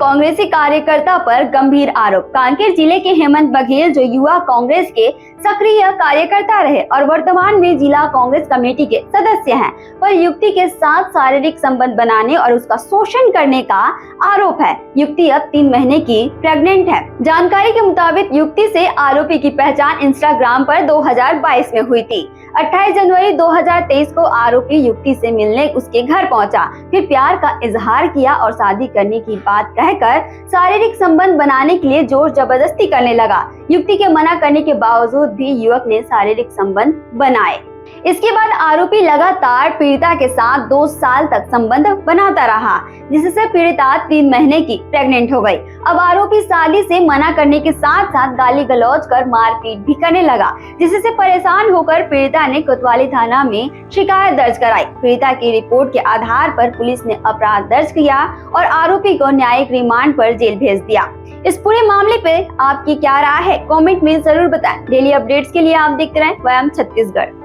कांग्रेसी कार्यकर्ता पर गंभीर आरोप। कांकेर जिले के हेमंत बघेल जो युवा कांग्रेस के सक्रिय कार्यकर्ता रहे और वर्तमान में जिला कांग्रेस कमेटी के सदस्य हैं, पर युवती के साथ शारीरिक संबंध बनाने और उसका शोषण करने का आरोप है। युवती अब 3 महीने की प्रेग्नेंट है। जानकारी के मुताबिक युवती से आरोपी की पहचान इंस्टाग्राम पर 2022 में हुई थी। 28 जनवरी 2023 को आरोपी युवती से मिलने उसके घर पहुंचा, फिर प्यार का इजहार किया और शादी करने की बात कहकर शारीरिक संबंध बनाने के लिए जोर जबरदस्ती करने लगा। युवती के मना करने के बावजूद भी युवक ने शारीरिक संबंध बनाए। इसके बाद आरोपी लगातार पीड़िता के साथ 2 साल तक संबंध बनाता रहा, जिससे पीड़िता 3 महीने की प्रेग्नेंट हो गई। अब आरोपी शादी से मना करने के साथ साथ गाली गलौज कर मारपीट भी करने लगा, जिससे परेशान होकर पीड़िता ने कोतवाली थाना में शिकायत दर्ज कराई। पीड़िता की रिपोर्ट के आधार पर पुलिस ने अपराध दर्ज किया और आरोपी को न्यायिक रिमांड पर जेल भेज दिया। इस पूरे मामले पे आपकी क्या राय है, कमेंट में जरूर बताएं। डेली अपडेट्स के लिए आप देखते रहें वयम छत्तीसगढ़।